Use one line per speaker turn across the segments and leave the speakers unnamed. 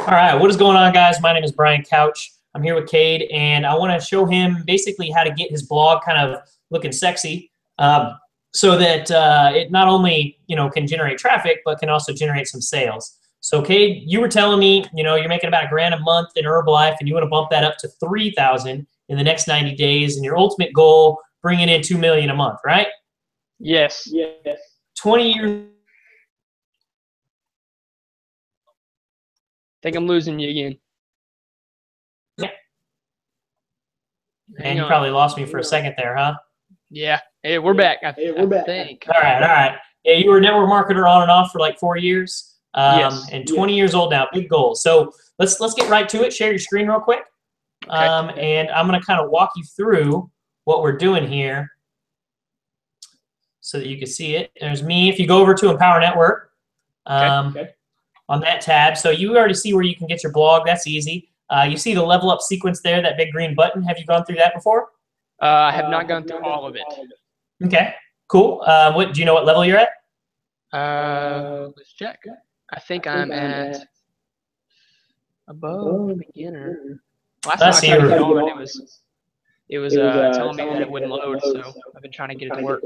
All right, what is going on, guys? My name is Brian Couch. I'm here with Kade, and I want to show him basically how to get his blog kind of looking sexy, so that it not only can generate traffic, but can also generate some sales. So, Kade, you were telling me you're making about $1,000 a month in Herbalife, and you want to bump that up to $3,000 in the next 90 days, and your ultimate goal, bringing in $2 million a month, right?
Yes. Yes.
20 years.
I think I'm losing you again.
Yeah. And you probably lost me for a second there, huh?
Yeah. Hey, we're back. I think.
All right. Yeah, you were a network marketer on and off for like 4 years.
Yes.
And 20 years old now. Big goal. So let's get right to it. Share your screen real quick.
Okay.
And I'm going to kind of walk you through what we're doing here so that you can see it. There's me. If you go over to Empower Network, on that tab, so you already see where you can get your blog. That's easy. You see the level up sequence there, that big green button. Have you gone through that before?
I have not gone through all of it.
Okay, cool. Do you know what level you're at?
Let's check. I think I'm at above beginner. Last time I tried to get on, it was telling me that it wouldn't load, so I've been trying to get it to work.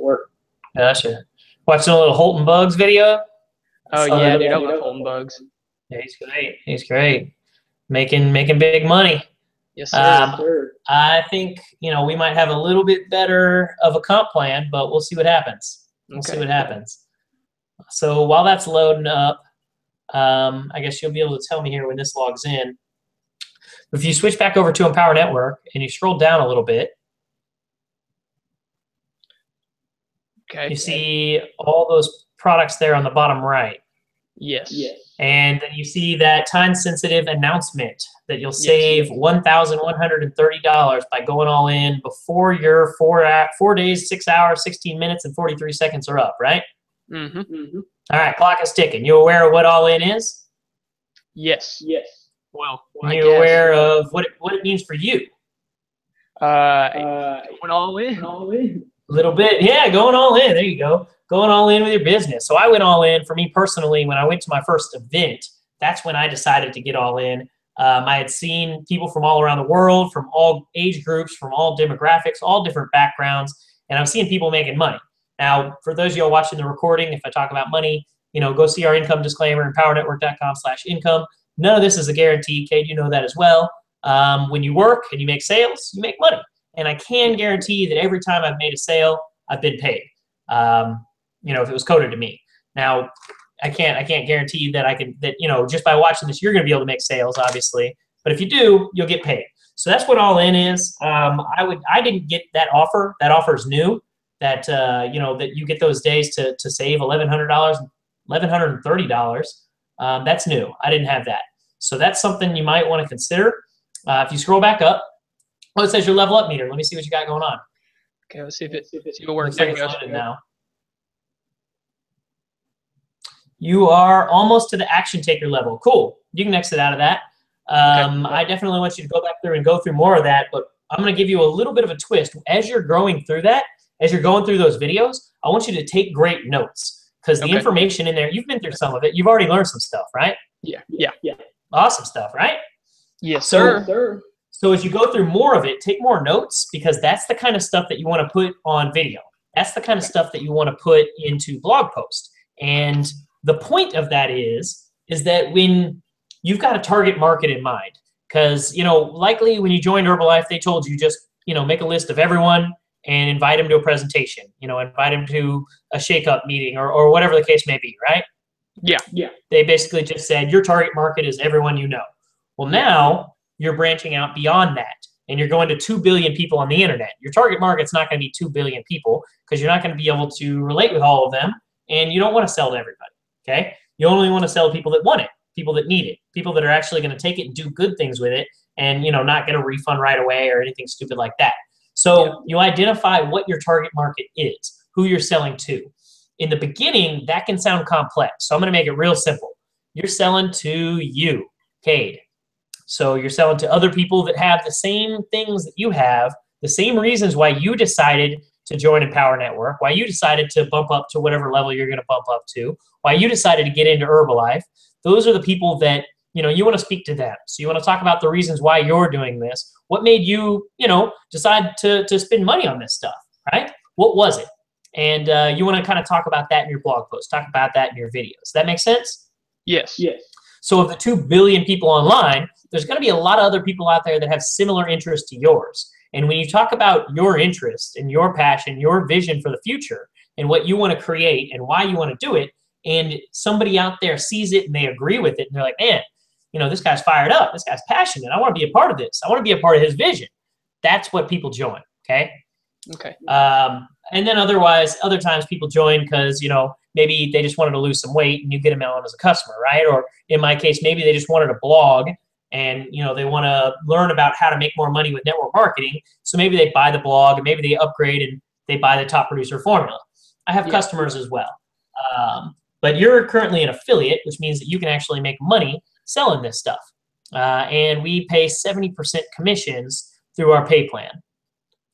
Gotcha. Watching a little Holton Bugs video?
Oh yeah, dude, I love Holton Bugs.
Yeah, he's great. He's great. Making big money.
Yes, sir.
I think we might have a little bit better of a comp plan, but we'll see what happens. We'll see what happens. So while that's loading up, I guess you'll be able to tell me here when this logs in. If you switch back over to Empower Network and you scroll down a little bit, you see all those products there on the bottom right.
Yes.
And then you see that time-sensitive announcement that you'll save $1,130 by going all in before your 4 days, 6 hours, 16 minutes, and 43 seconds are up, right?
Mm-hmm.
All right, clock is ticking. You aware of what all in is?
Yes. Well,
you aware of what it means for you?
Going all in.
A little bit. Yeah, going all in. There you go. Going all in with your business. So I went all in. For me personally, when I went to my first event, that's when I decided to get all in. I had seen people from all around the world, from all age groups, from all demographics, all different backgrounds, and I'm seeing people making money. Now, for those of you watching the recording, if I talk about money, go see our income disclaimer, empowernetwork.com/income. None of this is a guarantee, Kade. You know that as well. When you work and you make sales, you make money. And I can guarantee that every time I've made a sale, I've been paid. If it was coded to me. Now, I can't guarantee you that just by watching this, you're going to be able to make sales, obviously. But if you do, you'll get paid. So that's what all in is. I didn't get that offer. That offer is new. That that you get those days to save $1,130. That's new. I didn't have that. So that's something you might want to consider. If you scroll back up, it says your level up meter. Let me see what you got going on.
Okay, let's see if it works.
Like it's loaded now. You are almost to the action taker level. Cool. You can exit out of that. I definitely want you to go back through and go through more of that, but I'm going to give you a little bit of a twist. As you're going through that, as you're going through those videos, I want you to take great notes because the information in there, you've been through some of it. You've already learned some stuff, right?
Yeah.
Awesome stuff, right?
Yes, sir.
So as you go through more of it, take more notes because that's the kind of stuff that you want to put on video. That's the kind of stuff that you want to put into blog posts. And the point of that is that when you've got a target market in mind, because, likely when you joined Herbalife, they told you just, make a list of everyone and invite them to a presentation, invite them to a shake-up meeting or whatever the case may be, right?
Yeah.
They basically just said your target market is everyone you know. Well, now you're branching out beyond that and you're going to 2 billion people on the internet. Your target market's not going to be 2 billion people because you're not going to be able to relate with all of them and you don't want to sell to everybody. Okay, you only want to sell to people that want it, people that need it, people that are actually going to take it and do good things with it and, not get a refund right away or anything stupid like that. So you identify what your target market is, who you're selling to. In the beginning, that can sound complex. So I'm going to make it real simple. You're selling to you, Kade. So you're selling to other people that have the same things that you have, the same reasons why you decided to join Empower Network, why you decided to bump up to whatever level you're going to bump up to, why you decided to get into Herbalife. Those are the people that you want to speak to them. So you want to talk about the reasons why you're doing this. What made you, decide to spend money on this stuff, right? What was it? And you want to kind of talk about that in your blog post, talk about that in your videos. Does that make sense?
Yes.
Yes.
So of the 2 billion people online, there's going to be a lot of other people out there that have similar interests to yours. And when you talk about your interests and your passion, your vision for the future and what you want to create and why you want to do it, and somebody out there sees it and they agree with it and they're like, man, this guy's fired up. This guy's passionate. I want to be a part of this. I want to be a part of his vision. That's what people join, okay?
Okay.
And then other times people join because, maybe they just wanted to lose some weight and you get them on as a customer, right? Or in my case, maybe they just wanted a blog and, they want to learn about how to make more money with network marketing. So maybe they buy the blog and maybe they upgrade and they buy the top producer formula. I have customers as well. But you're currently an affiliate, which means that you can actually make money selling this stuff. And we pay 70% commissions through our pay plan.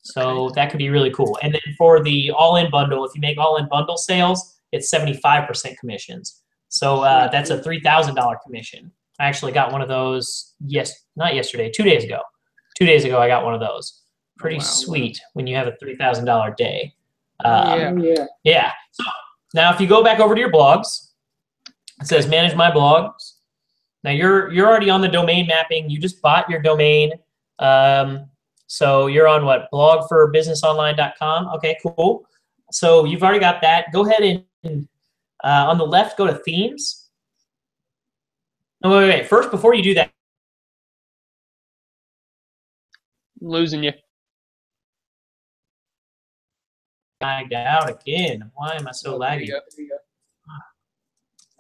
So that could be really cool. And then for the all-in bundle, if you make all-in bundle sales, it's 75% commissions. So that's a $3,000 commission. I actually got one of those, not yesterday, 2 days ago. 2 days ago, I got one of those. Pretty sweet when you have a $3,000 day. Yeah. So now if you go back over to your blogs, it says manage my blogs. Now you're already on the domain mapping. You just bought your domain. So you're on what? blogforbusinessonline.com. Okay, cool. So you've already got that. Go ahead and on the left, go to themes. No, wait. First, before you do that.
I'm losing you.
Lagged out again. Why am I so laggy?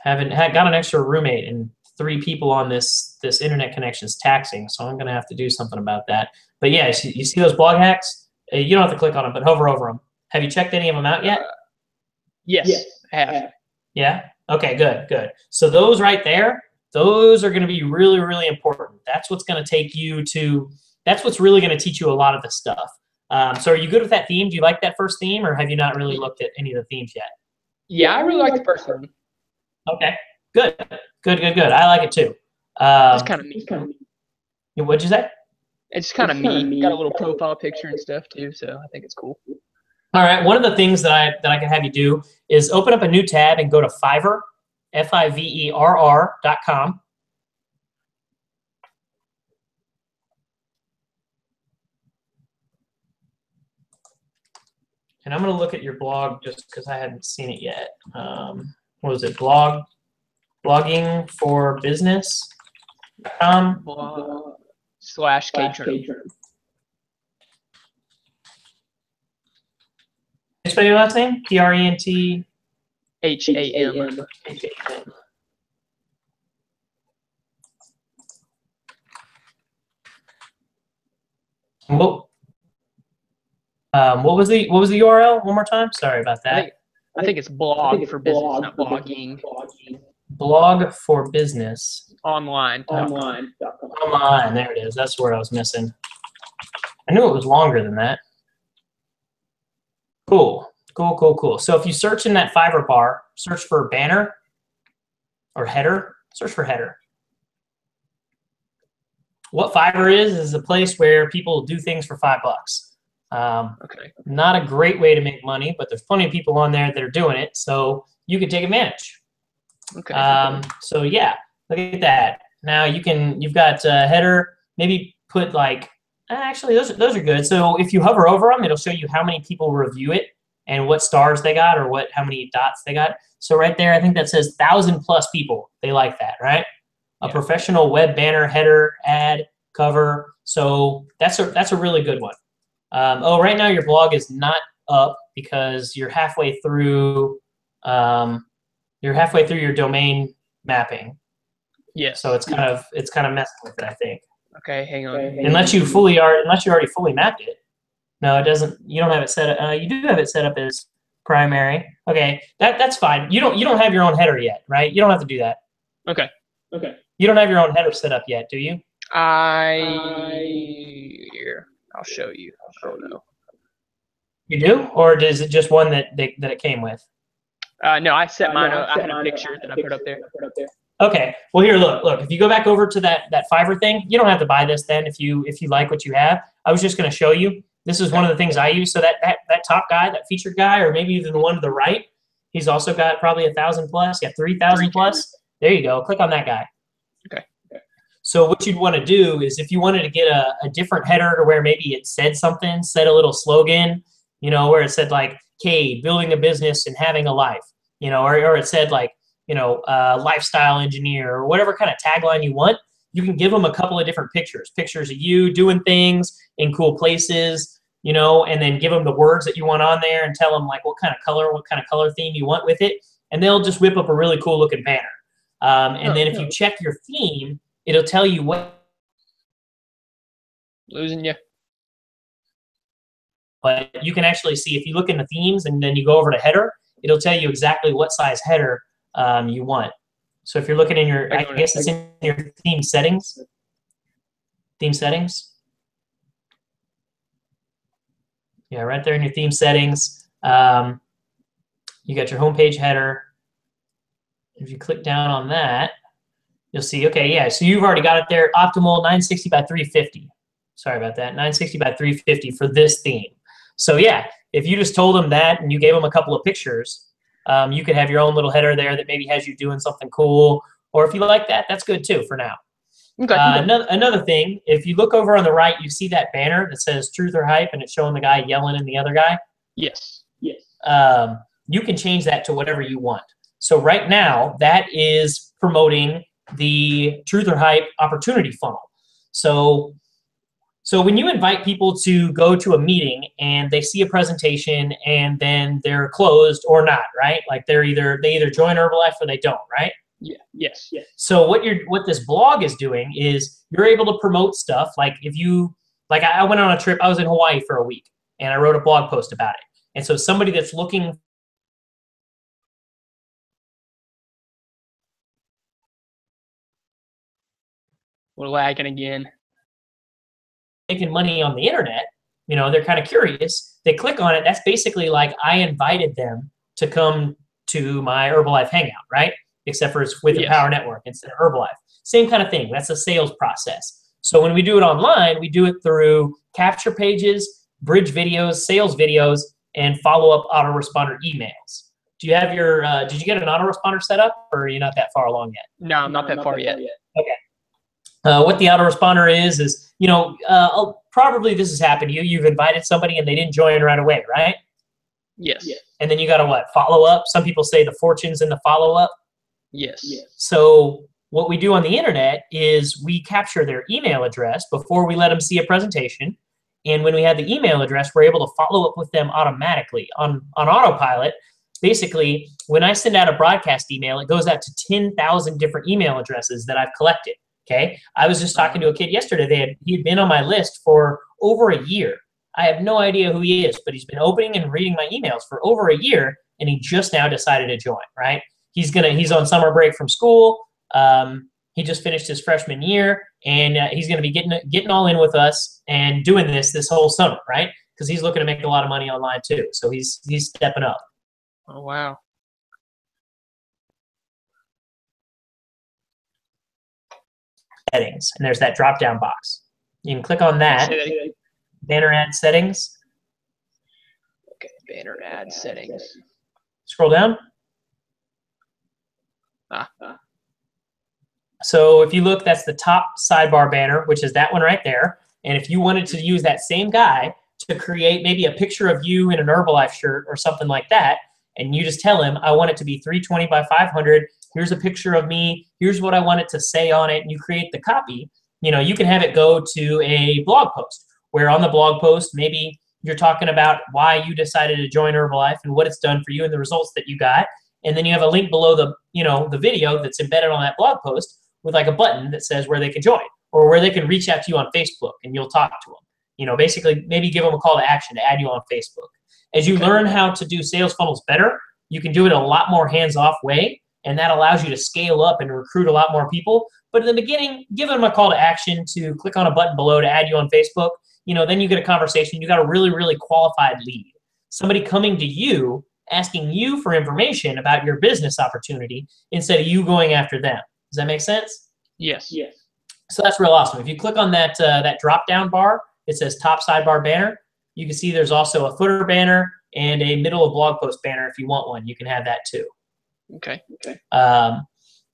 Got an extra roommate and 3 people on this internet connection is taxing, so I'm gonna have to do something about that. But yeah, you see those blog hacks? You don't have to click on them, but hover over them. Have you checked any of them out yet?
Yes, I have.
Yeah? Okay, good. So those right there, those are going to be really, really important. That's what's going to take you to, that's what's really going to teach you a lot of this stuff. So are you good with that theme? Do you like that first theme, or have you not really looked at any of the themes yet?
Yeah, I really like the first one.
Okay, good. I like it too.
It's kind of me.
What'd you say?
It's kind of me. Got a little profile picture and stuff too, so I think it's cool.
All right. One of the things that I can have you do is open up a new tab and go to Fiverr, Fiverr.com. And I'm going to look at your blog just because I hadn't seen it yet. What was it? Blogging for business.com?
/Kade.
Spell your last name? Trentham. What was the URL? One more time. Sorry about that.
I think it's blog for business, not blogging.
Blog for business.
Online.
Online. There it is. That's the word I was missing. I knew it was longer than that. Cool. So if you search in that Fiverr bar, search for banner or header. Search for header. What Fiverr is a place where people do things for $5.
Okay.
Not a great way to make money, but there's plenty of people on there that are doing it, so you can take advantage.
Okay.
So yeah, look at that. Now you've got header. Maybe put like, actually those are good. So if you hover over them, it'll show you how many people review it and what stars they got or how many dots they got. So right there, I think that says 1,000+ people. They like that, right? A professional web banner, header, ad, cover. So that's a really good one. Right now your blog is not up because you're halfway through. You're halfway through your domain mapping.
Yes.
So it's kind of messing with it, I think.
Okay, hang on.
Unless you already fully mapped it. No, it doesn't. You don't have it set up. You do have it set up as primary. Okay, that's fine. You don't have your own header yet, right? You don't have to do that.
Okay.
You don't have your own header set up yet, do you?
Here, I'll show you. Oh no.
You do, or is it just one that it came with?
No, I set mine up. I had a picture that I put up there.
Okay. Well, here, look. If you go back over to that Fiverr thing, you don't have to buy this then if you like what you have. I was just going to show you. This is one of the things I use. So that top guy, that featured guy, or maybe even the one to the right, he's also got probably 1,000 plus. Yeah, 3,000 plus. There you go. Click on that guy.
Okay.
So what you'd want to do is if you wanted to get a different header to where maybe it said something, said a little slogan, where it said like, Kade, building a business and having a life, or it said like, lifestyle engineer, or whatever kind of tagline you want, you can give them a couple of different pictures of you doing things in cool places, and then give them the words that you want on there and tell them like what kind of color theme you want with it. And they'll just whip up a really cool looking banner. And then if you check your theme, it'll tell you what.
Losing you.
But you can actually see if you look in the themes and then you go over to header, it'll tell you exactly what size header you want. So if you're looking in your, I guess it's in your theme settings. Theme settings. Yeah, right there in your theme settings. You got your homepage header. If you click down on that, you'll see, okay, yeah, so you've already got it there, optimal 960 by 350. Sorry about that, 960 by 350 for this theme. So yeah, if you just told them that and you gave them a couple of pictures, you could have your own little header there that maybe has you doing something cool. Or if you like that, that's good too for now.
Okay.
Another thing, if you look over on the right, you see that banner that says truth or hype, and it's showing the guy yelling in the other guy.
Yes.
You can change that to whatever you want. So right now, that is promoting the truth or hype opportunity funnel. So when you invite people to go to a meeting and they see a presentation and then they're closed or not, right? Like they either join Herbalife or they don't, right?
Yeah. Yes.
So what this blog is doing is you're able to promote stuff. Like I went on a trip, I was in Hawaii for a week and I wrote a blog post about it. And so somebody that's looking.
We're lagging again.
Making money on the internet, they're kind of curious. They click on it. That's basically like I invited them to come to my Herbalife Hangout, right? Except for it's with the Power Network instead of Herbalife. Same kind of thing. That's a sales process. So when we do it online, we do it through capture pages, bridge videos, sales videos, and follow-up autoresponder emails. Do you have your, did you get an autoresponder set up, or are you not that far along yet?
No, I'm not that far yet.
Okay. What the autoresponder is probably this has happened to you. You've invited somebody and they didn't join right away, right?
Yes.
And then you got to what? Follow up. Some people say the fortune's in the follow up.
Yes.
So what we do on the internet is we capture their email address before we let them see a presentation. And when we have the email address, we're able to follow up with them automatically on autopilot. Basically, when I send out a broadcast email, it goes out to 10,000 different email addresses that I've collected. Okay, I was just talking to a kid yesterday. He had been on my list for over a year. I have no idea who he is, but he's been opening and reading my emails for over a year, and he just now decided to join. Right? He's on summer break from school. He just finished his freshman year, and he's gonna be getting all in with us and doing this whole summer, right? Because he's looking to make a lot of money online too. So he's stepping up.
Oh wow.
Settings, and there's that drop down box. You can click on that. Banner ad settings.
Okay, banner ad settings.
Scroll down. So if you look, that's the top sidebar banner, which is that one right there. And if you wanted to use that same guy to create maybe a picture of you in an Herbalife shirt or something like that, and you just tell him, I want it to be 320 by 500. Here's a picture of me. Here's what I want it to say on it. And you create the copy. You can have it go to a blog post where on the blog post, maybe you're talking about why you decided to join Herbalife and what it's done for you and the results that you got. And then you have a link below the video that's embedded on that blog post with like a button that says where they can join or where they can reach out to you on Facebook and you'll talk to them. Basically maybe give them a call to action to add you on Facebook. As you learn how to do sales funnels better, you can do it a lot more hands-off way. And that allows you to scale up and recruit a lot more people. But in the beginning, give them a call to action to click on a button below to add you on Facebook. Then you get a conversation. You got a really, really qualified lead. Somebody coming to you, asking you for information about your business opportunity instead of you going after them. Does that make sense?
Yes.
So that's real awesome. If you click on that that drop down bar, it says top sidebar banner. You can see there's also a footer banner and a middle of blog post banner. If you want one, you can have that too.
Okay.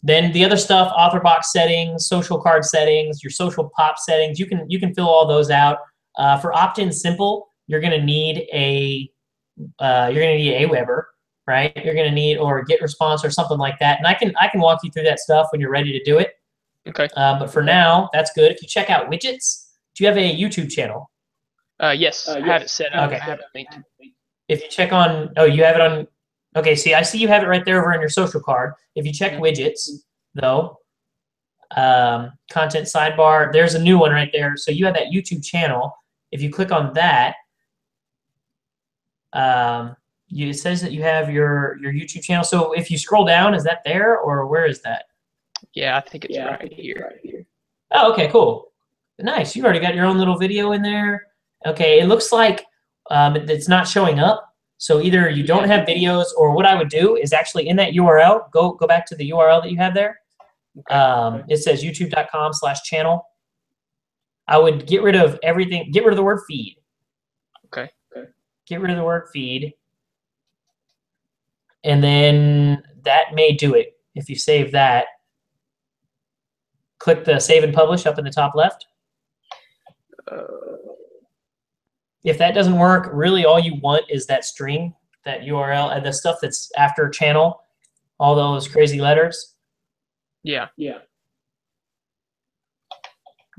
Then the other stuff, author box settings, social card settings, your social pop settings, you can fill all those out. For opt-in simple, you're gonna need a Aweber, right? You're gonna need or get response or something like that. And I can walk you through that stuff when you're ready to do it.
Okay.
But for now, that's good. If you check out widgets, do you have a YouTube channel?
Yes, I have it set up.
Okay.
I have it linked.
If you check on, oh, you have it on. Okay, see, I see you have it right there over in your social card. If you check widgets, though, content sidebar, there's a new one right there. So you have that YouTube channel. If you click on that, it says that you have your YouTube channel. So if you scroll down, is that there or where is that?
Yeah, I think it's right here.
Oh, okay, cool. Nice. You've already got your own little video in there. Okay, it looks like it's not showing up. So either you don't have videos, or what I would do is actually in that URL, go back to the URL that you have there. It says youtube.com/channel. I would get rid of everything. Get rid of the word feed.
Okay.
Get rid of the word feed. And then that may do it. If you save that, click the save and publish up in the top left. If that doesn't work, really all you want is that string, that URL, and the stuff that's after channel, all those crazy letters.
Yeah.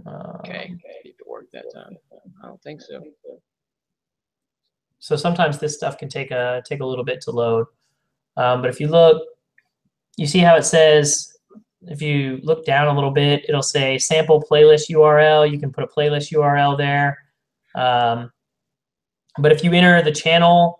Okay.
Need to work that time. I don't think so.
So sometimes this stuff can take a little bit to load. But if you look, you see how it says, if you look down a little bit, it'll say sample playlist URL. You can put a playlist URL there. But if you enter the channel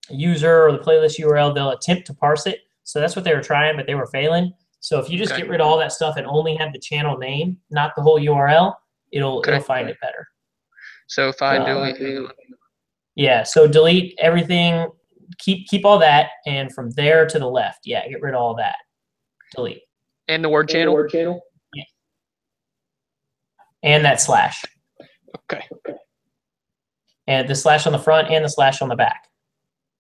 user or the playlist URL, they'll attempt to parse it. So that's what they were trying, but they were failing. So if you just get rid of all that stuff and only have the channel name, not the whole URL, it'll find it better.
So if I delete,
yeah, so delete everything, keep all that, and from there to the left, yeah, get rid of all that. Delete.
And the word channel?
Yeah. And that slash.
Okay.
And the slash on the front and the slash on the back.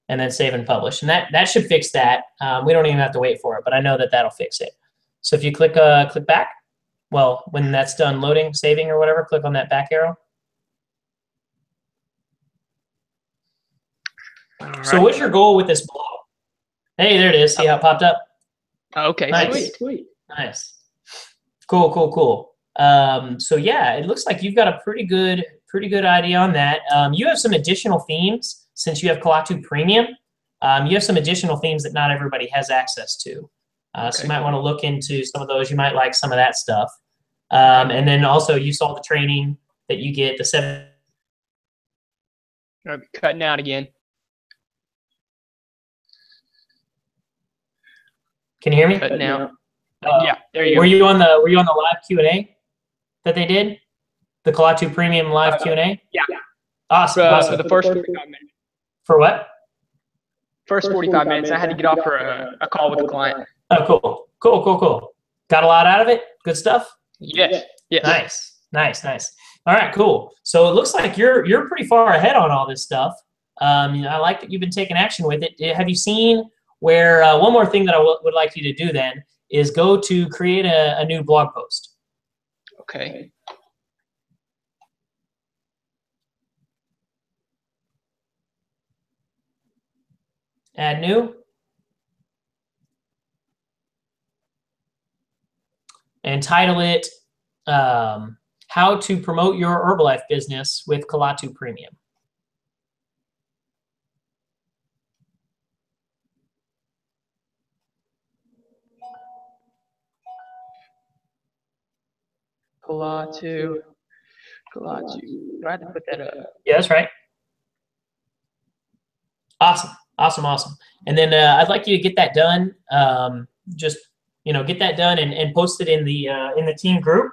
And then save and publish. And that should fix that. We don't even have to wait for it, but I know that that'll fix it. So if you click back, well, when that's done loading, saving or whatever, click on that back arrow. Right. So what's your goal with this blog? Hey, there it is. See how it popped up?
Okay,
nice. Sweet. Nice. Cool. So yeah, it looks like you've got a pretty good idea on that. You have some additional themes since you have Kalatu Premium. You have some additional themes that not everybody has access to. So you might want to look into some of those. You might like some of that stuff. And then also you saw the training that you get, the 7.
I'm cutting out again.
Can you hear me?
Cutting out. Yeah, there you go.
Were you on the live Q&A that they did? The Kalatu Premium live Q&A?
Yeah.
Awesome.
For the first 45 minutes.
For what?
First 45 minutes. I had to get off for a call with a client.
Oh, cool. Got a lot out of it? Good stuff?
Yes.
Nice. All right, cool. So it looks like you're pretty far ahead on all this stuff. I like that you've been taking action with it. Have you seen where one more thing that I would like you to do then is go to create a new blog post.
Okay.
Add new. And title it How to Promote Your Herbalife Business with Kalatu Premium.
Kalatu. Do I have to put that up?
Yeah, that's right. Awesome. And then I'd like you to get that done. Just get that done and post it in the team group.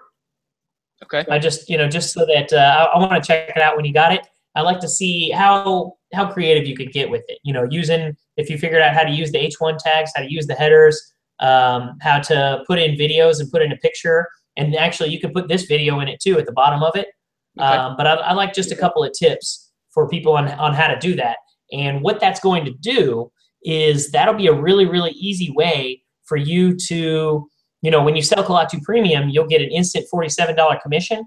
Okay.
I just so that I want to check it out when you got it. I like to see how creative you could get with it. Using, if you figured out how to use the H1 tags, how to use the headers, how to put in videos and put in a picture. And actually, you can put this video in it too at the bottom of it. But I like just a couple of tips for people on how to do that. And what that's going to do is that'll be a really, really easy way for you to, when you sell Kalatu Premium, you'll get an instant $47 commission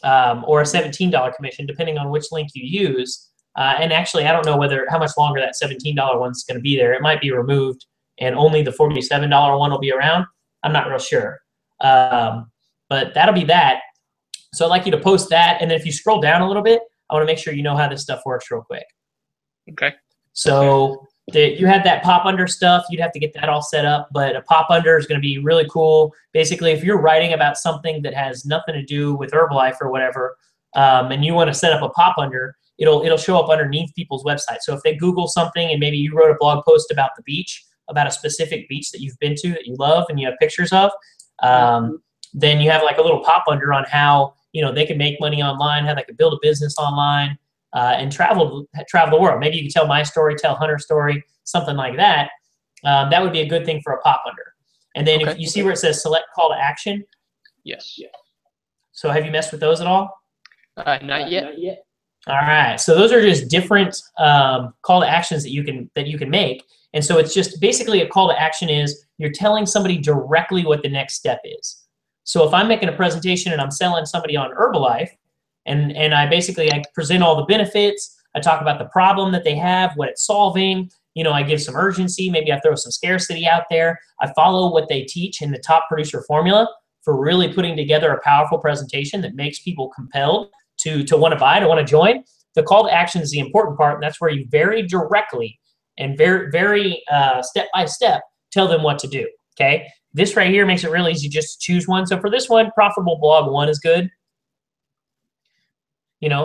or a $17 commission, depending on which link you use. And actually, I don't know how much longer that $17 one's going to be there. It might be removed and only the $47 one will be around. I'm not real sure. But that'll be that. So I'd like you to post that. And then if you scroll down a little bit, I want to make sure you know how this stuff works real quick.
Okay.
So you had that pop under stuff. You'd have to get that all set up. But a pop under is going to be really cool. Basically, if you're writing about something that has nothing to do with Herbalife or whatever, and you want to set up a pop under, it'll show up underneath people's websites. So if they Google something and maybe you wrote a blog post about the beach, about a specific beach that you've been to that you love and you have pictures of, then you have like a little pop under on how they can make money online, how they can build a business online, and travel the world. Maybe you can tell my story, tell Hunter's story, something like that. That would be a good thing for a pop under. And then if you see where it says select call to action.
Yes.
So have you messed with those at all?
Not yet.
All right. So those are just different call to actions that you can make. And so it's just basically a call to action is you're telling somebody directly what the next step is. So if I'm making a presentation and I'm selling somebody on Herbalife, and I present all the benefits, I talk about the problem that they have, what it's solving, I give some urgency, maybe I throw some scarcity out there. I follow what they teach in the top producer formula for really putting together a powerful presentation that makes people compelled to want to buy, to want to join. The call to action is the important part, and that's where you very directly and very step by step tell them what to do. Okay. This right here makes it really easy just to choose one. So for this one, profitable blog 1 is good.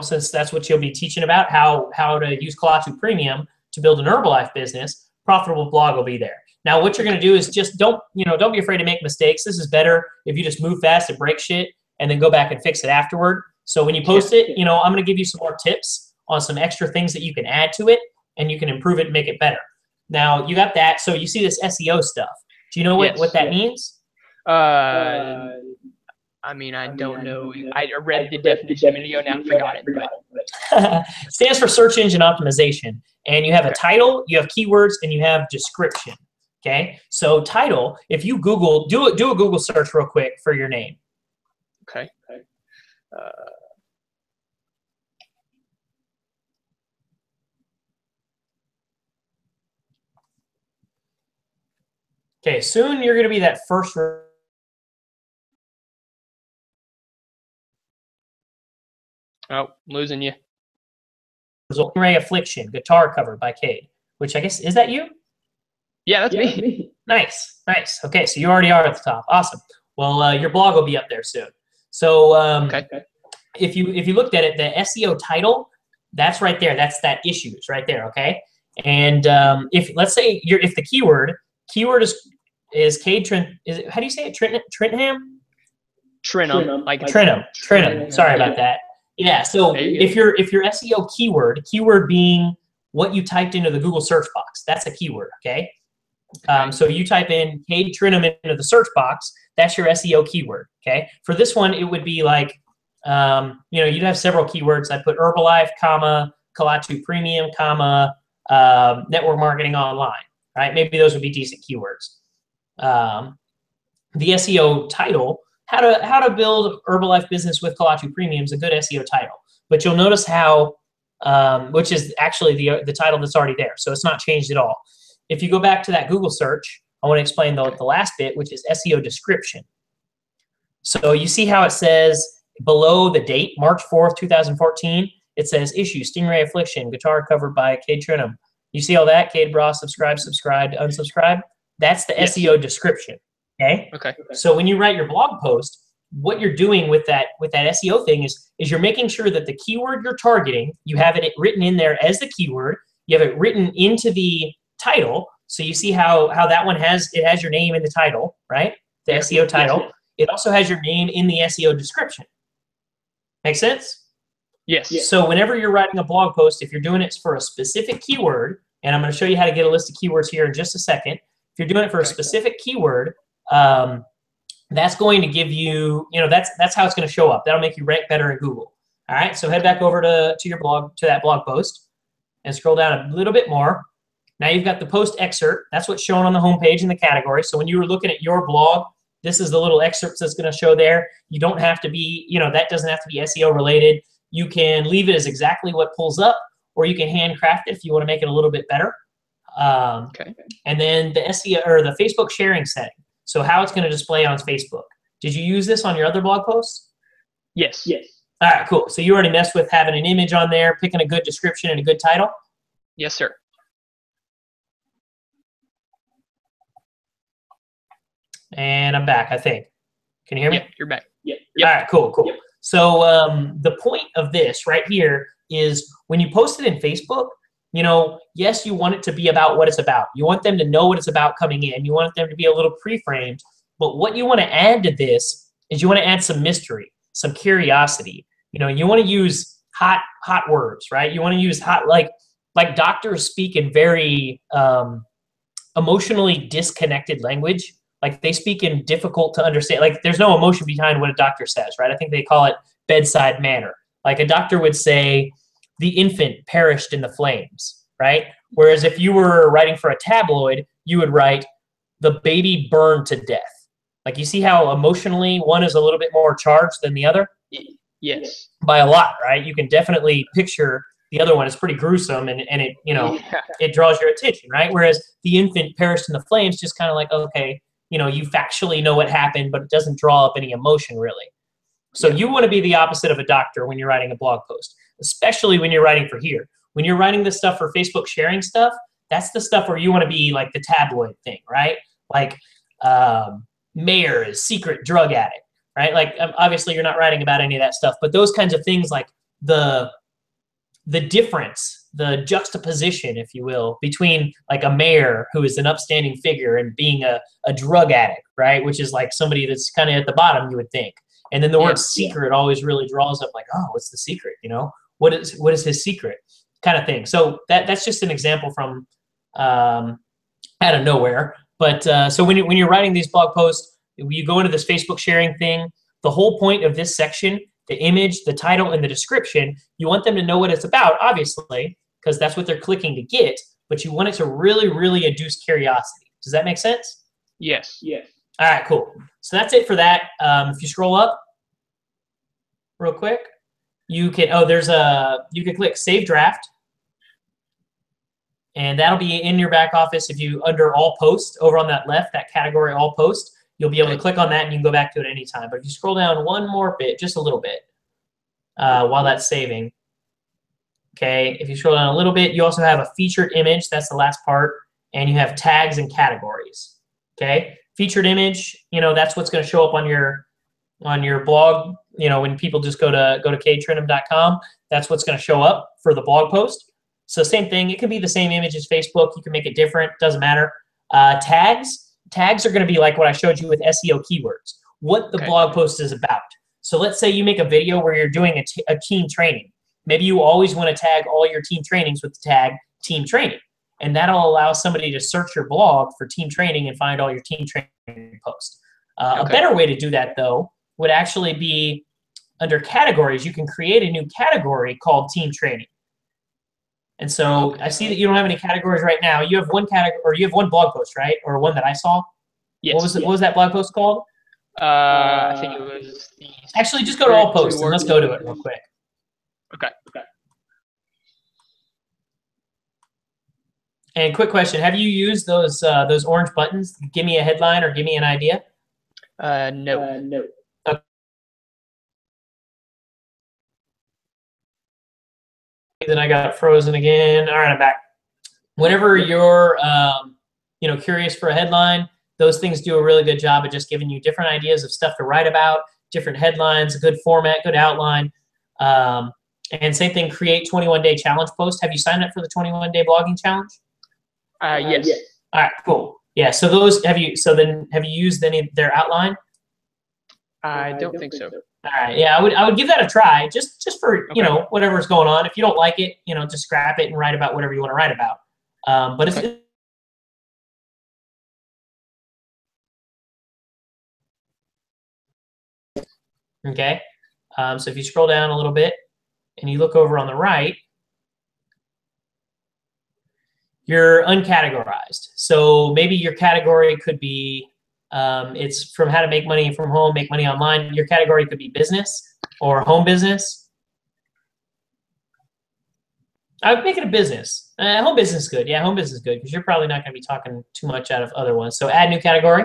Since that's what you'll be teaching about, how to use Kalatu Premium to build an Herbalife business, profitable blog will be there. Now, what you're going to do is just don't be afraid to make mistakes. This is better if you just move fast and break shit and then go back and fix it afterward. So when you post it, I'm going to give you some more tips on some extra things that you can add to it and you can improve it and make it better. Now, you got that. So you see this SEO stuff. Do you know what that means?
I don't know. I read the definition a minute ago, now I forgot it.
But. Stands for search engine optimization. And you have a title, you have keywords, and you have description. Okay? So title, if you Google, do a Google search real quick for your name.
Okay.
Okay, soon you're going to be that first
Oh, losing you.
result. Ray Affliction, guitar cover by Kade, which I guess, is that you?
Yeah, that's me.
Nice. Okay, so you already are at the top. Awesome. Well, your blog will be up there soon. So if you looked at it, the SEO title, that's right there. That's that issues right there, okay? And if let's say if the keyword is Kade Trent, how do you say it? Trentham?
Trentham.
Trentham. Sorry about that. Yeah. So if your SEO keyword being what you typed into the Google search box, that's a keyword. Okay. So you type in Kade Trentham into the search box. That's your SEO keyword. Okay. For this one, it would be like, you'd have several keywords. I put Herbalife, Kalatu Premium, network marketing online. Right. Maybe those would be decent keywords. The SEO title, how to build Herbalife business with Kalatu Premium is a good SEO title. But you'll notice how, which is actually the title that's already there. So it's not changed at all. If you go back to that Google search, I want to explain the last bit, which is SEO description. So you see how it says below the date, March 4th, 2014, it says issue, Stingray Affliction, guitar covered by Kade Trentham. You see all that? Kade Bra, subscribe, unsubscribe. That's the SEO description. Okay. So when you write your blog post, what you're doing with that SEO thing is you're making sure that the keyword you're targeting, you have it written in there as the keyword. You have it written into the title. So you see how that one has your name in the title, right? The SEO title. It also has your name in the SEO description. Make sense?
Yes.
So whenever you're writing a blog post, if you're doing it for a specific keyword, and I'm going to show you how to get a list of keywords here in just a second. If you're doing it for a specific keyword, that's going to give you, that's how it's going to show up. That'll make you rank better in Google. All right, so head back over to your blog, to that blog post, and scroll down a little bit more. Now you've got the post excerpt. That's what's shown on the homepage in the category. So when you were looking at your blog, this is the little excerpts that's going to show there. You don't have to be, that doesn't have to be SEO related. You can leave it as exactly what pulls up, or you can handcraft it if you want to make it a little bit better. And then the SEO, or the Facebook sharing setting. So how it's going to display on Facebook. Did you use this on your other blog posts?
Yes.
All right, cool. So you already messed with having an image on there, picking a good description and a good title?
Yes, sir.
And I'm back, I think. Can you hear me?
Yeah, you're back.
Yep. All right, cool. Yep. So the point of this right here is when you post it in Facebook, yes, you want it to be about what it's about. You want them to know what it's about coming in. You want them to be a little pre-framed. But what you want to add to this is you want to add some mystery, some curiosity. You want to use hot words, right? You want to use hot, like doctors speak in very emotionally disconnected language. Like they speak in difficult to understand. Like there's no emotion behind what a doctor says, right? I think they call it bedside manner. Like a doctor would say, the infant perished in the flames, right? Whereas if you were writing for a tabloid, you would write, the baby burned to death. Like you see how emotionally one is a little bit more charged than the other?
Yes.
By a lot, right? You can definitely picture the other one is pretty gruesome and it, it draws your attention, right? Whereas the infant perished in the flames, just kind of like, okay, you factually know what happened, but it doesn't draw up any emotion really. So you want to be the opposite of a doctor when you're writing a blog post, especially when you're writing for here. When you're writing this stuff for Facebook sharing stuff, that's the stuff where you want to be like the tabloid thing, right? Like mayor is secret drug addict, right? Like obviously you're not writing about any of that stuff, but those kinds of things like the difference, the juxtaposition, if you will, between like a mayor who is an upstanding figure and being a drug addict, right? Which is like somebody that's kind of at the bottom, you would think. And then the word secret always really draws up like, oh, what's the secret? What is his secret kind of thing. So that's just an example from out of nowhere. But so when you're writing these blog posts, you go into this Facebook sharing thing, the whole point of this section, the image, the title, and the description, you want them to know what it's about, obviously, because that's what they're clicking to get, but you want it to really, really induce curiosity. Does that make sense?
Yes.
All right, cool. So that's it for that. If you scroll up real quick, you can, you can click Save Draft, and that'll be in your back office. If you, under All Posts, over on that left, that category All Posts, you'll be able to click on that and you can go back to it anytime. But if you scroll down one more bit, just a little bit, while that's saving, okay, if you scroll down a little bit, you also have a featured image, that's the last part, and you have tags and categories, okay? Featured image, that's what's going to show up on your blog. When people just go to Trentham.com, that's what's going to show up for the blog post. So same thing. It can be the same image as Facebook. You can make it different. Doesn't matter. Tags are going to be like what I showed you with SEO keywords. What the blog post is about. So let's say you make a video where you're doing a team training. Maybe you always want to tag all your team trainings with the tag team training. And that'll allow somebody to search your blog for team training and find all your team training posts. A better way to do that, though, would actually be under categories. You can create a new category called team training. And so I see that you don't have any categories right now. You have one category, or you have one blog post, right? Or one that I saw.
Yes.
What was that blog post called?
I think it was the.
Actually, just go to All Posts and let's go to it real quick.
Okay.
And quick question: have you used those orange buttons? Give me a headline or give me an idea.
No.
Okay. Then I got frozen again. All right, I'm back. Whenever you're curious for a headline, those things do a really good job of just giving you different ideas of stuff to write about, different headlines, a good format, good outline. And same thing, create 21-day challenge post. Have you signed up for the 21-day blogging challenge?
Yes.
All right, cool. Yeah, so those have you used any of their outline?
I don't think so.
All right, yeah, I would give that a try just for whatever's going on. If you don't like it, just scrap it and write about whatever you want to write about. But if Okay. So if you scroll down a little bit and you look over on the right, you're uncategorized. So maybe your category could be, it's from how to make money from home, make money online. Your category could be business or home business. I would make it a business. Home business is good. Yeah, home business is good because you're probably not going to be talking too much out of other ones. So add new category.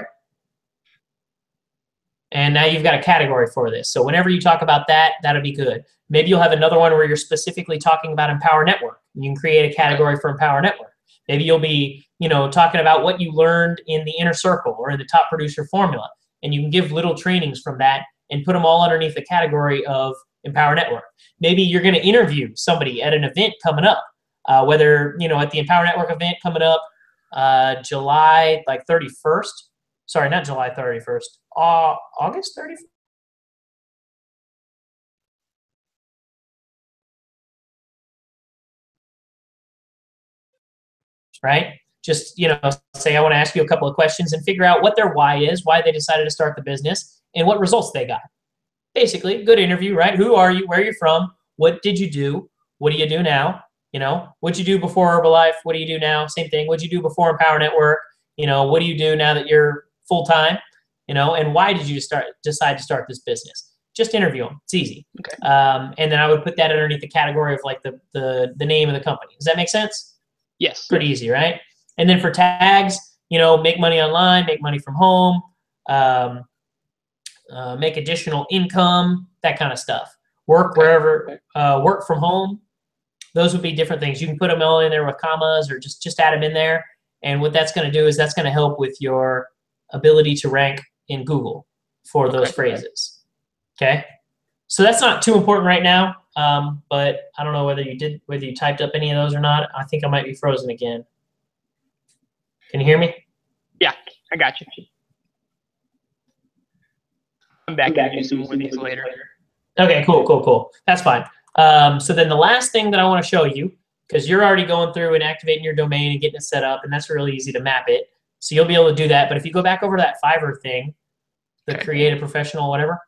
And now you've got a category for this. So whenever you talk about that, that'll be good. Maybe you'll have another one where you're specifically talking about Empower Network. You can create a category for Empower Network. Maybe you'll be, talking about what you learned in the inner circle or in the top producer formula. And you can give little trainings from that and put them all underneath the category of Empower Network. Maybe you're going to interview somebody at an event coming up, whether, at the Empower Network event coming up July 31st. Sorry, not July 31st. August 31st? Right? Just, say I want to ask you a couple of questions and figure out what their why is, why they decided to start the business, and what results they got. Basically, good interview, right? Who are you? Where are you from? What did you do? What do you do now? What'd you do before Herbalife? What do you do now? Same thing. What'd you do before Empower Network? What do you do now that you're full-time? And why did you decide to start this business? Just interview them. It's easy.
Okay.
And then I would put that underneath the category of the name of the company. Does that make sense?
Yes.
Pretty easy, right? And then for tags, make money online, make money from home, make additional income, that kind of stuff. Work wherever, work from home. Those would be different things. You can put them all in there with commas or just add them in there. And what that's going to do is that's going to help with your ability to rank in Google for those phrases. Okay. So that's not too important right now. But I don't know whether you typed up any of those or not. I think I might be frozen again. Can you hear me?
Yeah, I got you. I'm back and do some more of these later.
Okay, cool. That's fine. So then the last thing that I want to show you, because you're already going through and activating your domain and getting it set up, and that's really easy to map it. So you'll be able to do that. But if you go back over to that Fiverr thing, the create a professional, whatever.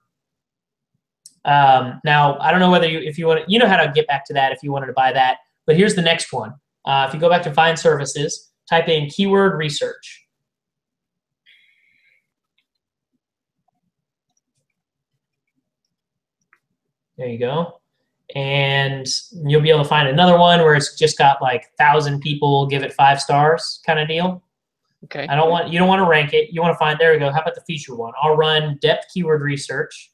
Now, I don't know whether if you want to, how to get back to that if you wanted to buy that. But here's the next one. If you go back to find services, type in keyword research. There you go. And you'll be able to find another one where it's just got 1,000 people give it 5 stars kind of deal.
Okay.
You don't want to rank it. You want to find, there we go. How about the feature one? I'll run depth keyword research.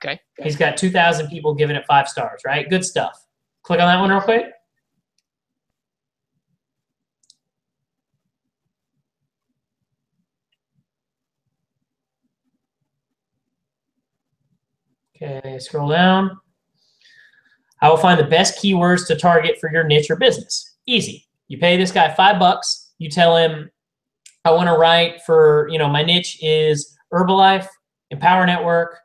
Okay.
He's got 2,000 people giving it 5 stars, right? Good stuff. Click on that one real quick. Okay, scroll down. I will find the best keywords to target for your niche or business. Easy. You pay this guy $5. You tell him, I want to write for, my niche is Herbalife, Empower Network,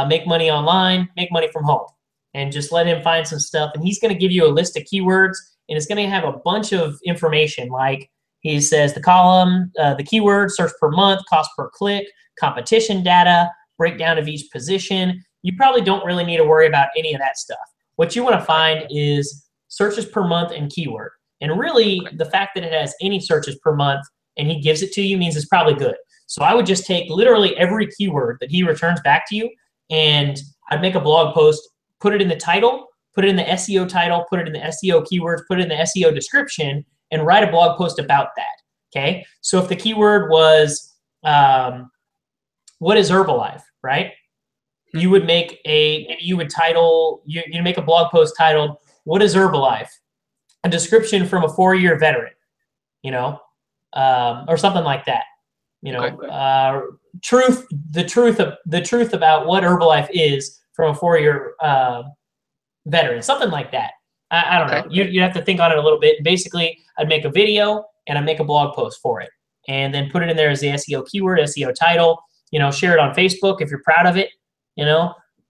make money online, make money from home. And just let him find some stuff. And he's going to give you a list of keywords. And it's going to have a bunch of information. Like he says the column, the keyword, search per month, cost per click, competition data, breakdown of each position. You probably don't really need to worry about any of that stuff. What you want to find is searches per month and keyword. And really, the fact that it has any searches per month and he gives it to you means it's probably good. So I would just take literally every keyword that he returns back to you, and I'd make a blog post, put it in the title, put it in the SEO title, put it in the SEO keywords, put it in the SEO description, and write a blog post about that. Okay? So if the keyword was, what is Herbalife, right? You would make you make a blog post titled, what is Herbalife? A description from a 4-year veteran, or something like that. The truth about what Herbalife is from a 4-year veteran, something like that. I don't know. You'd have to think on it a little bit. Basically, I'd make a video and I'd make a blog post for it, and then put it in there as the SEO keyword, SEO title. Share it on Facebook if you're proud of it. And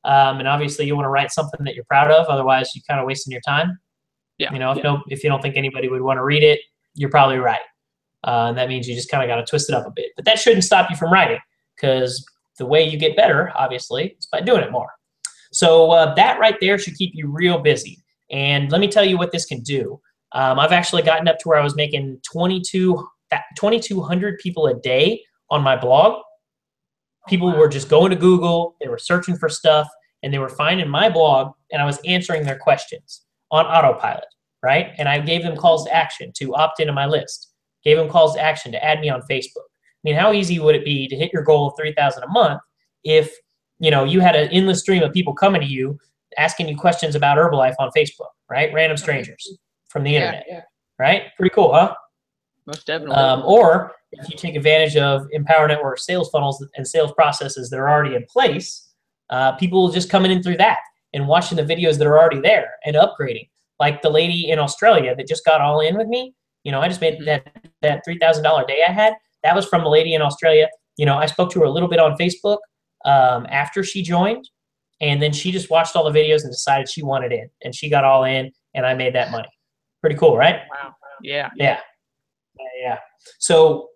obviously you want to write something that you're proud of. Otherwise, you're kind of wasting your time.
Yeah.
If you don't think anybody would want to read it, you're probably right. And that means you just kind of got to twist it up a bit. But that shouldn't stop you from writing, because the way you get better, obviously, is by doing it more. So that right there should keep you real busy. And let me tell you what this can do. I've actually gotten up to where I was making 2,200 people a day on my blog. People were just going to Google, they were searching for stuff, and they were finding my blog, and I was answering their questions on autopilot, right? And I gave them calls to action to opt into my list, gave them calls to action to add me on Facebook. I mean, how easy would it be to hit your goal of 3,000 a month if you had an endless stream of people coming to you asking you questions about Herbalife on Facebook, right? Random strangers from the internet, right? Pretty cool, huh?
Most definitely.
Or if you take advantage of Empower Network sales funnels and sales processes that are already in place, people just coming in through that and watching the videos that are already there and upgrading. Like the lady in Australia that just got all in with me. I just made that $3,000 day I had. That was from the lady in Australia. I spoke to her a little bit on Facebook after she joined, and then she just watched all the videos and decided she wanted in, and she got all in, and I made that money. Pretty cool, right?
Wow. Yeah.
Yeah. So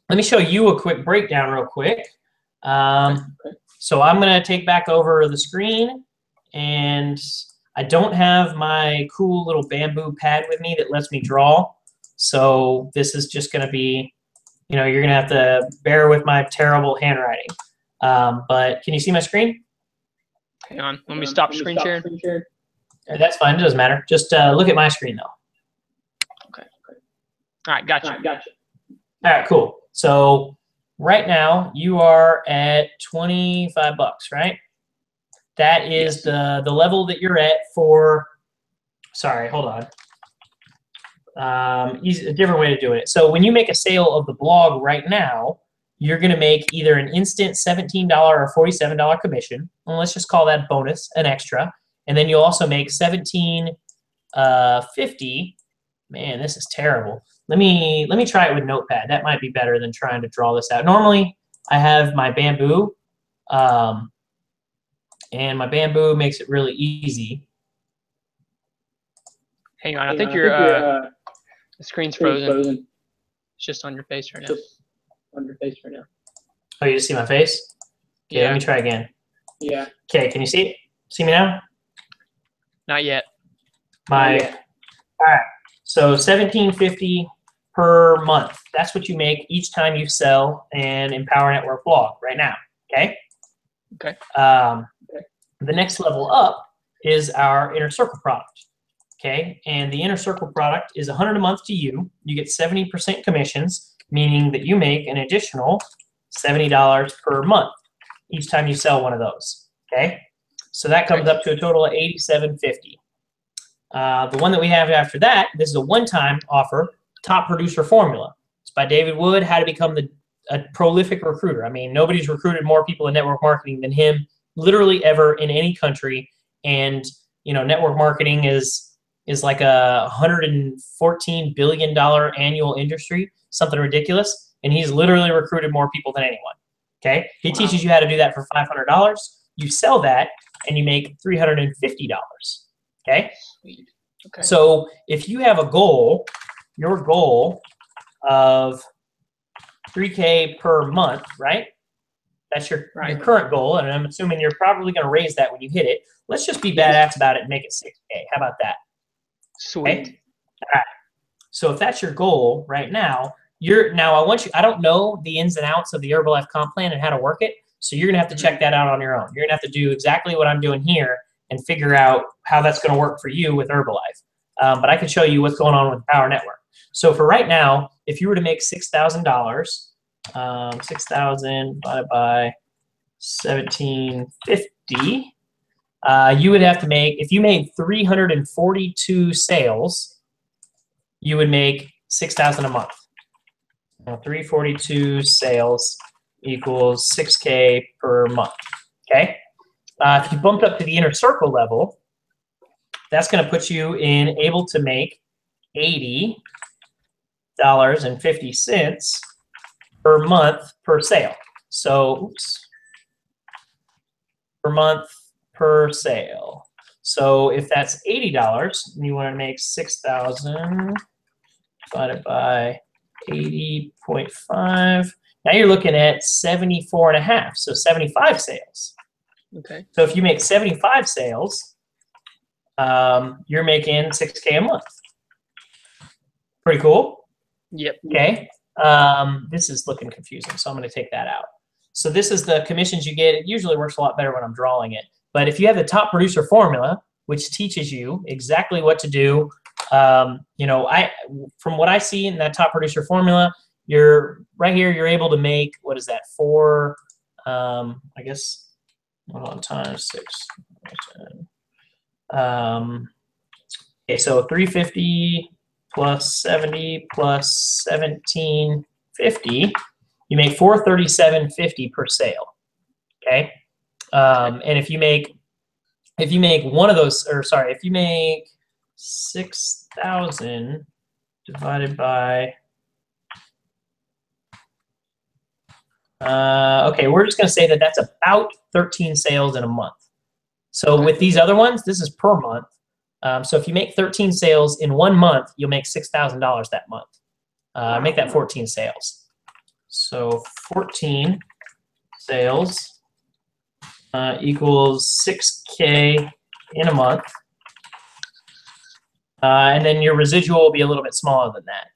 let me show you a quick breakdown real quick. So I'm going to take back over the screen, and I don't have my cool little bamboo pad with me that lets me draw. So this is just going to be, you're going to have to bear with my terrible handwriting. But can you see my screen?
Hang on. Let me stop screen sharing.
That's fine. It doesn't matter. Just look at my screen, though.
Okay. All right. Gotcha.
All right, cool. So right now you are at $25, right? That is the level that you're at for. Sorry, hold on. A different way to do it. So when you make a sale of the blog right now, you're going to make either an instant $17 or $47 commission. And let's just call that bonus, an extra. And then you'll also make $17.50. Man, this is terrible. Let me try it with Notepad. That might be better than trying to draw this out. Normally, I have my bamboo, and my bamboo makes it really easy.
Hang on, I think your the screen's frozen. It's just on your face right now.
Oh, you just see my face? Okay, let me try again. Yeah. Okay, can you see it? See me now?
Not yet.
All right. So $17.50 per month. That's what you make each time you sell an Empower Network blog right now. Okay. The next level up is our Inner Circle product. Okay, and the Inner Circle product is $100 a month to you. You get 70% commissions, meaning that you make an additional $70 per month each time you sell one of those. Okay, so that comes up to a total of $87.50. The one that we have after that, this is a one-time offer, Top Producer Formula. It's by David Wood, How to Become a Prolific Recruiter. I mean, nobody's recruited more people in network marketing than him, literally ever in any country. And, network marketing is like a $114 billion annual industry, something ridiculous. And he's literally recruited more people than anyone. Okay. He teaches you how to do that for $500. You sell that and you make $350. Okay. So if you have a goal, your goal of 3K per month, right? That's your current goal. And I'm assuming you're probably going to raise that when you hit it. Let's just be badass about it and make it 6K. How about that?
Sweet.
Okay? All right. So if that's your goal right now, I don't know the ins and outs of the Herbalife comp plan and how to work it. So you're going to have to check that out on your own. You're going to have to do exactly what I'm doing here and figure out how that's going to work for you with Herbalife. But I can show you what's going on with Power Network. So for right now, if you were to make $6,000, 6,000 divided by 1750, you would have to make, if you made 342 sales, you would make 6,000 a month. 342 sales equals 6K per month. Okay. If you bumped up to the Inner Circle level, that's going to put you in able to make $80.50 per month per sale. So, per month per sale. So if that's $80 and you want to make 6,000 divided by 80.5, Now you're looking at 74 and a half, so 75 sales.
Okay.
So if you make 75 sales, you're making $6K a month. Pretty cool.
Yep.
Okay. This is looking confusing, so I'm going to take that out. So this is the commissions you get. It usually works a lot better when I'm drawing it. But if you have the top producer formula, which teaches you exactly what to do, you know, from what I see in that top producer formula, you're right here. You're able to make, what is that, 4? I guess, hold on, times 6. Okay, so 350 plus 70 plus 1750, you make 437.50 per sale. Okay, and if you make one of those, or sorry, if you make 6,000 divided by, okay, we're just going to say that that's about 13 sales in a month. So with these other ones, this is per month. So if you make 13 sales in 1 month, you'll make $6,000 that month. Make that 14 sales. So 14 sales equals 6K in a month. And then your residual will be a little bit smaller than that.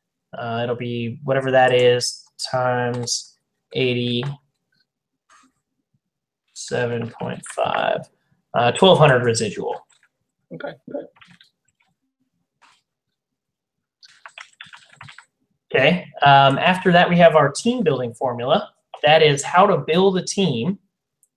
It'll be whatever that is times 87.5. 1,200 residual.
Okay.
Okay. After that, we have our team building formula. That is how to build a team,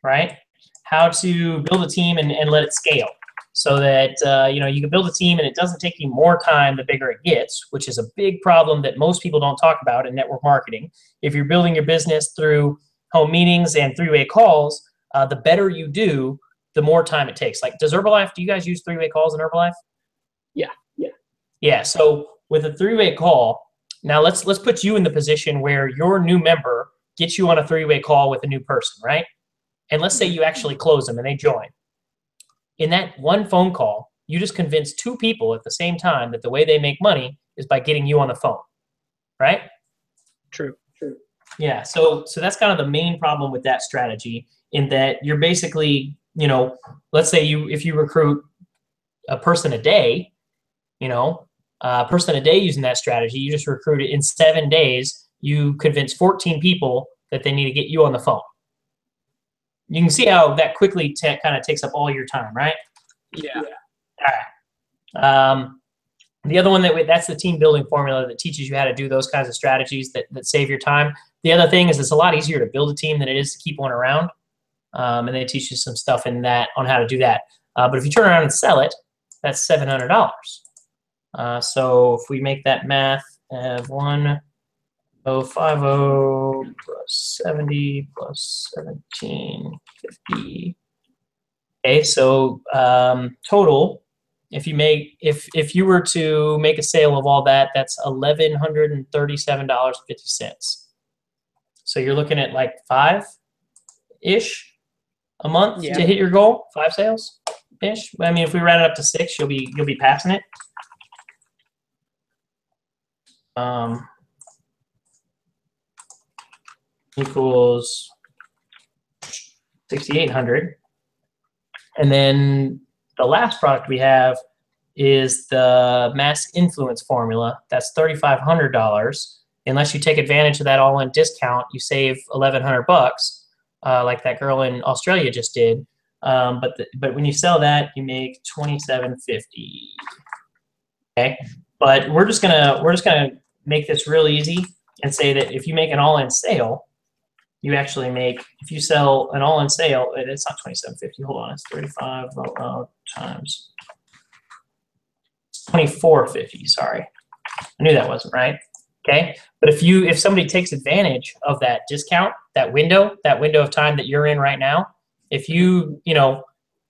right? How to build a team and let it scale, so that you know, you can build a team and it doesn't take you more time the bigger it gets, which is a big problem that most people don't talk about in network marketing. If you're building your business through home meetings and three-way calls, the better you do, the more time it takes. Like, does Herbalife, do you guys use three-way calls in Herbalife? Yeah. So with a three-way call, now let's put you in the position where your new member gets you on a three-way call with a new person, right? And let's say you actually close them and they join. In that one phone call, you just convince 2 people at the same time that the way they make money is by getting you on the phone, right?
True.
Yeah, so that's kind of the main problem with that strategy, in that you're basically, you know, let's say if you recruit a person a day, you know, a person a day using that strategy, you just recruit it in 7 days, you convince 14 people that they need to get you on the phone. You can see how that quickly kind of takes up all your time, right?
Yeah.
All right. The other one that's the team building formula that teaches you how to do those kinds of strategies that save your time. The other thing is it's a lot easier to build a team than it is to keep one around. And they teach you some stuff in that on how to do that. But if you turn around and sell it, that's $700. So if we make that math of 1,050 plus 70 plus 1750. Okay, so total, if you were to make a sale of all that, that's $1,137.50. So you're looking at like 5-ish a month to hit your goal. 5 sales ish. I mean, if we round it up to 6, you'll be passing it. Equals 6,800. And then the last product we have is the mass influence formula. That's $3,500. Unless you take advantage of that all-in discount, you save $1,100, like that girl in Australia just did. But when you sell that, you make $2,750. Okay, but we're just gonna make this real easy and say that if you make an all-in sale, you actually make, if you sell an all-in sale, it's not $2,750. Hold on, it's 35 times $2,450. Sorry, I knew that wasn't right. Okay, but if somebody takes advantage of that discount, that window of time that you're in right now, if you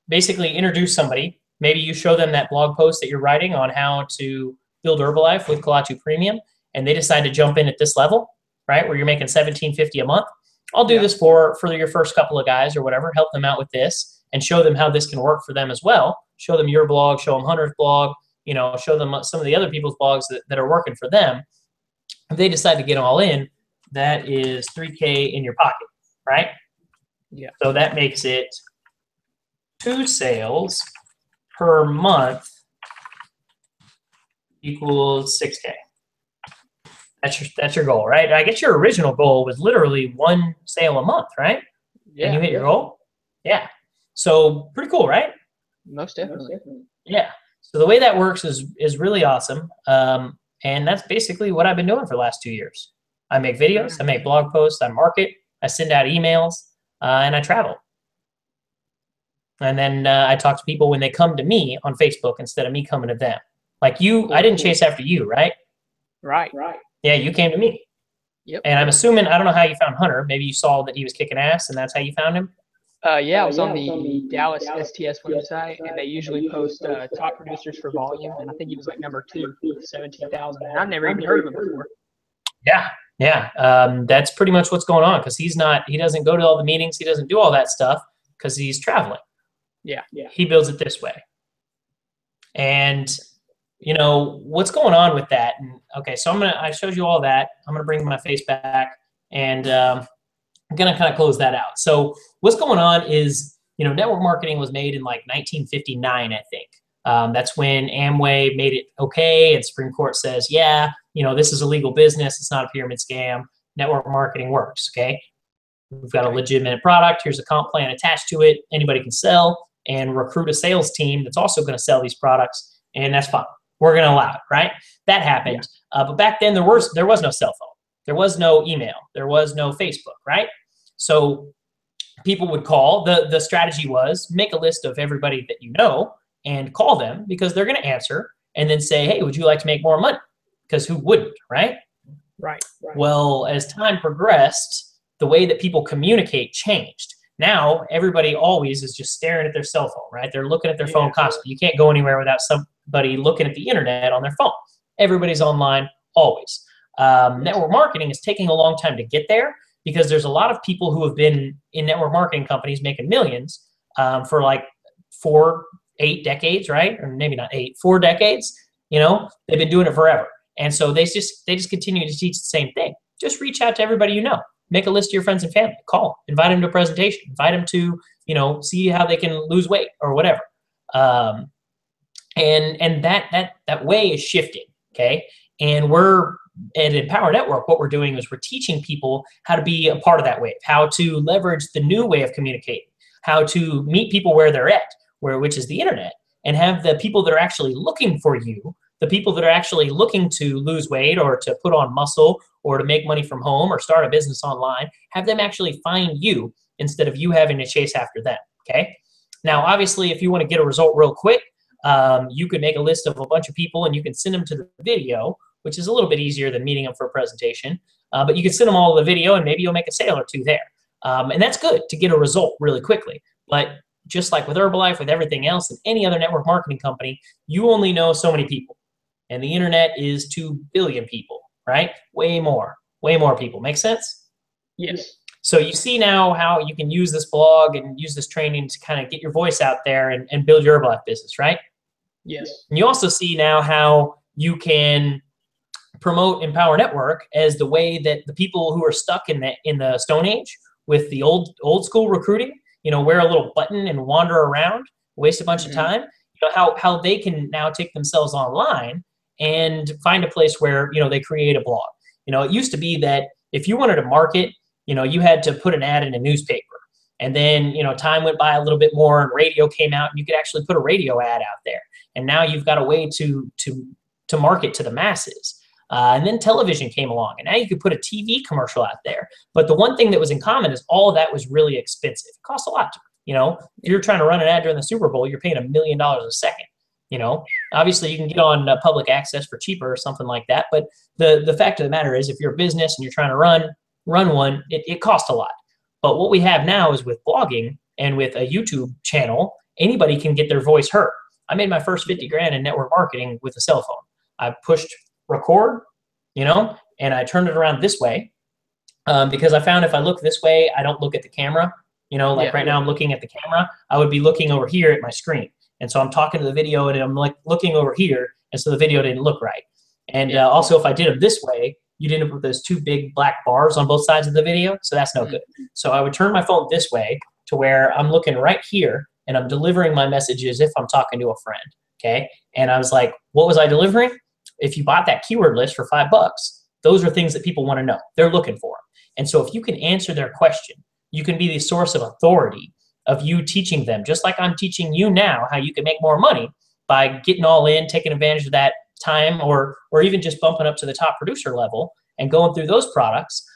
basically introduce somebody, maybe you show them that blog post that you're writing on how to build Herbalife with Kalatu Premium, and they decide to jump in at this level, right, where you're making $1,750 a month. I'll do this for your first couple of guys or whatever, help them out with this and show them how this can work for them as well. Show them your blog, show them Hunter's blog, show them some of the other people's blogs that are working for them. If they decide to get all in, that is 3K in your pocket, right?
Yeah.
So that makes it 2 sales per month equals 6K. That's your goal, right? I guess your original goal was literally 1 sale a month, right?
Yeah.
And you hit your goal? Yeah. So pretty cool, right?
Most definitely.
Yeah. So the way that works is really awesome. And that's basically what I've been doing for the last 2 years. I make videos, I make blog posts, I market, I send out emails, and I travel. And then I talk to people when they come to me on Facebook instead of me coming to them. Like you, I didn't chase after you, right?
Right.
Yeah, you came to me.
Yep.
And I'm assuming, I don't know how you found Hunter. Maybe you saw that he was kicking ass and that's how you found him?
Yeah, I was on the Dallas STS website, and they usually post top producers for volume, and I think he was like number 2 with 17,000, and I've never even heard of him before.
Yeah. That's pretty much what's going on because he doesn't go to all the meetings. He doesn't do all that stuff because he's traveling.
Yeah.
He builds it this way. And what's going on with that? And okay, so I showed you all that. I'm gonna bring my face back, and I'm gonna kind of close that out. So what's going on is, network marketing was made in like 1959, I think. That's when Amway made it okay, and Supreme Court says, yeah, this is a legal business. It's not a pyramid scam. Network marketing works. Okay, we've got a legitimate product. Here's a comp plan attached to it. Anybody can sell and recruit a sales team that's also going to sell these products, and that's fine. We're going to allow it, right? That happened. Yeah. But back then there was no cell phone. There was no email. There was no Facebook, right? So people would call. The strategy was make a list of everybody that you know and call them because they're going to answer and then say, hey, would you like to make more money? Because who wouldn't, right?
Right.
Well, as time progressed, the way that people communicate changed. Now, everybody always is just staring at their cell phone, right? They're looking at their phone constantly. You can't go anywhere without somebody looking at the internet on their phone. Everybody's online always. Network marketing is taking a long time to get there because there's a lot of people who have been in network marketing companies making millions for like 8 decades, right? Or maybe not 8, 4 decades. They've been doing it forever. And so they just continue to teach the same thing. Just reach out to everybody you know. Make a list of your friends and family. Call, invite them to a presentation, invite them to, see how they can lose weight or whatever. And that way is shifting, okay? And at Empower Network, what we're doing is we're teaching people how to be a part of that wave, how to leverage the new way of communicating, how to meet people where they're at, which is the internet, and have the people that are actually looking for you, the people that are actually looking to lose weight or to put on muscle or to make money from home or start a business online, have them actually find you instead of you having to chase after them, okay? Now, obviously, if you want to get a result real quick, you could make a list of a bunch of people and you can send them to the video, which is a little bit easier than meeting them for a presentation. But you can send them all to the video and maybe you'll make a sale or 2 there. And that's good to get a result really quickly. But just like with Herbalife, with everything else, and any other network marketing company, you only know so many people. And the internet is 2 billion people, right? Way more people. Make sense?
Yes.
So you see now how you can use this blog and use this training to kind of get your voice out there and build your Herbalife business, right?
Yes.
And you also see now how you can promote Empower Network as the way that the people who are stuck in the Stone Age with the old school recruiting, wear a little button and wander around, waste a bunch of time, how they can now take themselves online and find a place where, they create a blog. It used to be that if you wanted to market, you had to put an ad in a newspaper. And then, time went by a little bit more and radio came out and you could actually put a radio ad out there. And now you've got a way to market to the masses. And then television came along and now you could put a TV commercial out there. But the one thing that was in common is all of that was really expensive. It cost a lot. If you're trying to run an ad during the Super Bowl, you're paying $1 million a second. Obviously you can get on public access for cheaper or something like that. But the fact of the matter is if you're a business and you're trying to run one, it costs a lot. But what we have now is with blogging and with a YouTube channel, anybody can get their voice heard. I made my first 50 grand in network marketing with a cell phone. I pushed record, and I turned it around this way because I found if I look this way, I don't look at the camera. Right now I'm looking at the camera. I would be looking over here at my screen. And so I'm talking to the video and I'm like looking over here. And so the video didn't look right. And also if I did them this way, you'd end up with those two big black bars on both sides of the video. So that's no good. So I would turn my phone this way to where I'm looking right here and I'm delivering my messages if I'm talking to a friend. Okay. And I was like, what was I delivering? If you bought that keyword list for $5, those are things that people want to know. They're looking for them. And so if you can answer their question, you can be the source of authority of you teaching them, just like I'm teaching you now how you can make more money by getting all in, taking advantage of that time, or even just bumping up to the top producer level and going through those products.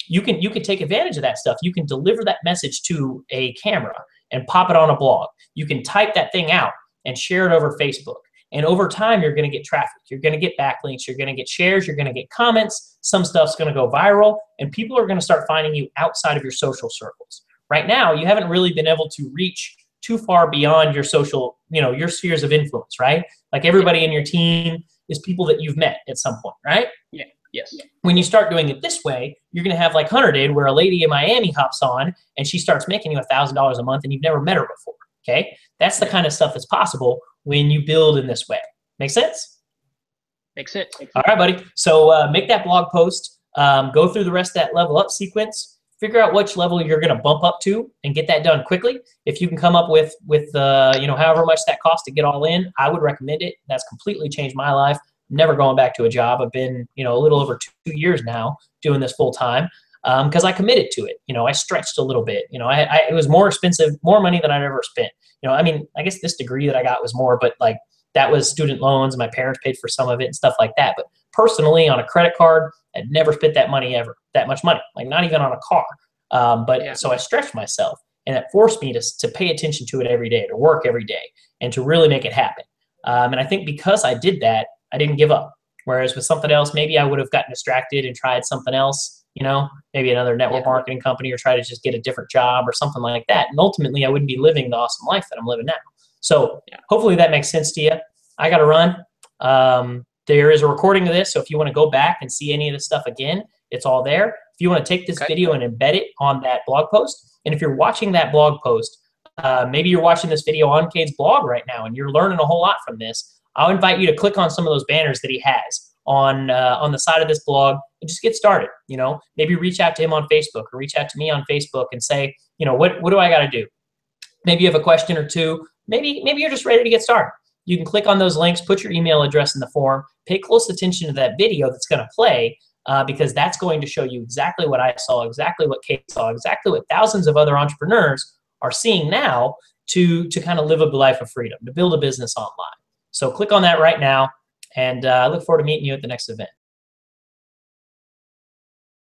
You can take advantage of that stuff. You can deliver that message to a camera and pop it on a blog. You can type that thing out and share it over Facebook. And over time, you're going to get traffic. You're going to get backlinks. You're going to get shares. You're going to get comments. Some stuff's going to go viral. And people are going to start finding you outside of your social circles. Right now, you haven't really been able to reach too far beyond your social, your spheres of influence, right? Like everybody in your team is people that you've met at some point, right?
Yeah. Yes.
When you start doing it this way, you're going to have like Hunter did, where a lady in Miami hops on and she starts making you $1,000 a month and you've never met her before. Okay. That's the kind of stuff that's possible when you build in this way. Make sense?
Makes sense.
All right, buddy. So make that blog post, go through the rest of that level up sequence, figure out which level you're going to bump up to and get that done quickly. If you can come up with however much that costs to get all in, I would recommend it. That's completely changed my life. Never going back to a job. I've been, a little over 2 years now doing this full time because I committed to it. I stretched a little bit. It was more expensive, more money than I'd ever spent. I guess this degree that I got was more, but like that was student loans. My parents paid for some of it and stuff like that. But personally, on a credit card, I'd never spent that money ever, that much money, like not even on a car. So I stretched myself, and it forced me to pay attention to it every day, to work every day, and to really make it happen. And I think because I did that, I didn't give up. Whereas with something else, maybe I would have gotten distracted and tried something else, maybe another network marketing company, or try to just get a different job or something like that. And ultimately, I wouldn't be living the awesome life that I'm living now. So hopefully that makes sense to you. I got to run. There is a recording of this, so if you want to go back and see any of this stuff again, it's all there. If you want to take this video and embed it on that blog post, and if you're watching that blog post, maybe you're watching this video on Kade's blog right now and you're learning a whole lot from this, I'll invite you to click on some of those banners that he has on the side of this blog and just get started. Maybe reach out to him on Facebook or reach out to me on Facebook and say, what do I got to do? Maybe you have a question or two. Maybe you're just ready to get started. You can click on those links, put your email address in the form, pay close attention to that video that's going to play because that's going to show you exactly what I saw, exactly what Kate saw, exactly what thousands of other entrepreneurs are seeing now to kind of live a life of freedom, to build a business online. So click on that right now, and I look forward to meeting you at the next event.